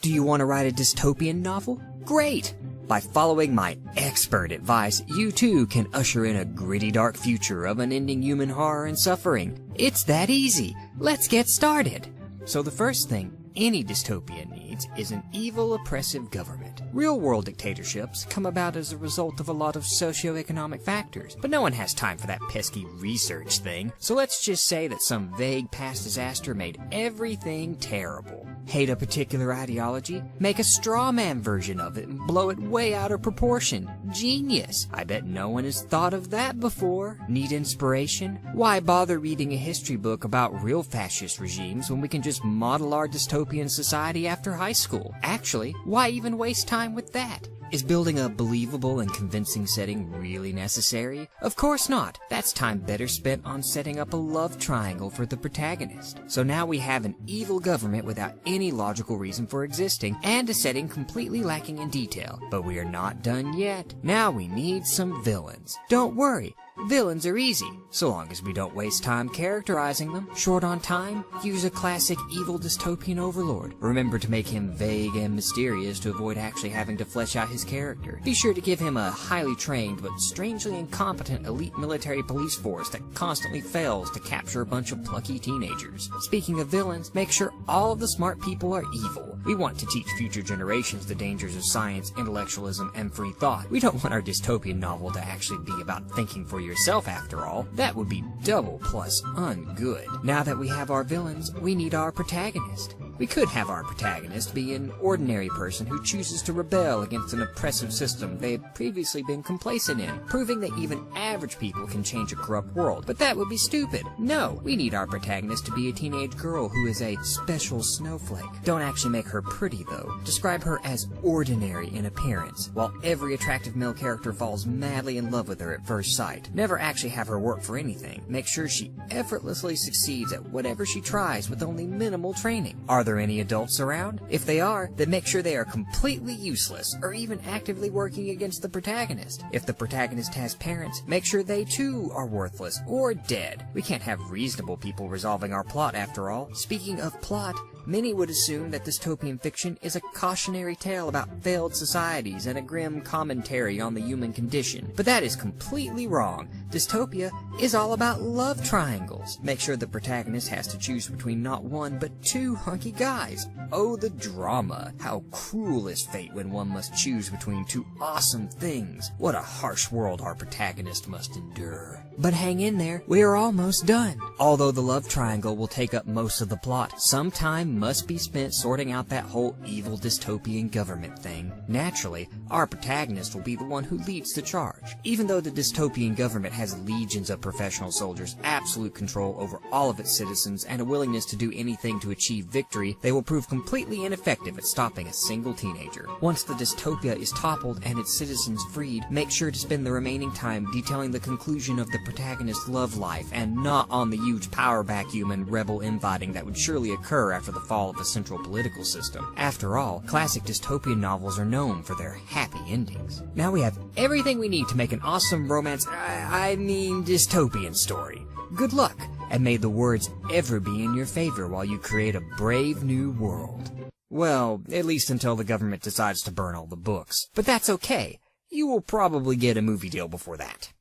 Do you want to write a dystopian novel? Great! By following my expert advice, you too can usher in a gritty dark future of unending human horror and suffering. It's that easy. Let's get started. So the first thing any dystopia needs is an evil, oppressive government. Real-world dictatorships come about as a result of a lot of socioeconomic factors, but no one has time for that pesky research thing, so let's just say that some vague past disaster made everything terrible. Hate a particular ideology? Make a straw man version of it and blow it way out of proportion. Genius! I bet no one has thought of that before. Need inspiration? Why bother reading a history book about real fascist regimes when we can just model our dystopian society after high school? Actually, why even waste time with that? Is building a believable and convincing setting really necessary? Of course not. That's time better spent on setting up a love triangle for the protagonist. So now we have an evil government without any logical reason for existing, and a setting completely lacking in detail. But we are not done yet. Now we need some villains. Don't worry. Villains are easy, so long as we don't waste time characterizing them. Short on time? Use a classic evil dystopian overlord. Remember to make him vague and mysterious to avoid actually having to flesh out his character. Be sure to give him a highly trained but strangely incompetent elite military police force that constantly fails to capture a bunch of plucky teenagers. Speaking of villains, make sure all of the smart people are evil. We want to teach future generations the dangers of science, intellectualism, and free thought. We don't want our dystopian novel to actually be about thinking for yourself after all. That would be double plus ungood. Now that we have our villains, we need our protagonist. We could have our protagonist be an ordinary person who chooses to rebel against an oppressive system they had previously been complacent in, proving that even average people can change a corrupt world. But that would be stupid. No, we need our protagonist to be a teenage girl who is a special snowflake. Don't actually make her pretty though. Describe her as ordinary in appearance, while every attractive male character falls madly in love with her at first sight. Never actually have her work for anything. Make sure she effortlessly succeeds at whatever she tries with only minimal training. Are there any adults around? If they are, then make sure they are completely useless or even actively working against the protagonist. If the protagonist has parents, make sure they too are worthless or dead. We can't have reasonable people resolving our plot after all. Speaking of plot, many would assume that dystopian fiction is a cautionary tale about failed societies and a grim commentary on the human condition. But that is completely wrong. Dystopia is all about love triangles. Make sure the protagonist has to choose between not one, but two hunky guys. Oh, the drama. How cruel is fate when one must choose between two awesome things. What a harsh world our protagonist must endure. But hang in there, we are almost done. Although the love triangle will take up most of the plot, some time must be spent sorting out that whole evil dystopian government thing. Naturally, our protagonist will be the one who leads the charge. Even though the dystopian government has legions of professional soldiers, absolute control over all of its citizens, and a willingness to do anything to achieve victory, they will prove completely ineffective at stopping a single teenager. Once the dystopia is toppled and its citizens freed, make sure to spend the remaining time detailing the conclusion of the protagonist's love life, and not on the huge power vacuum and rebel infighting that would surely occur after the fall of a central political system. After all, classic dystopian novels are known for their happy endings. Now we have everything we need to make an awesome romance, dystopian story. Good luck, and may the words ever be in your favor while you create a brave new world. Well, at least until the government decides to burn all the books. But that's okay. You will probably get a movie deal before that.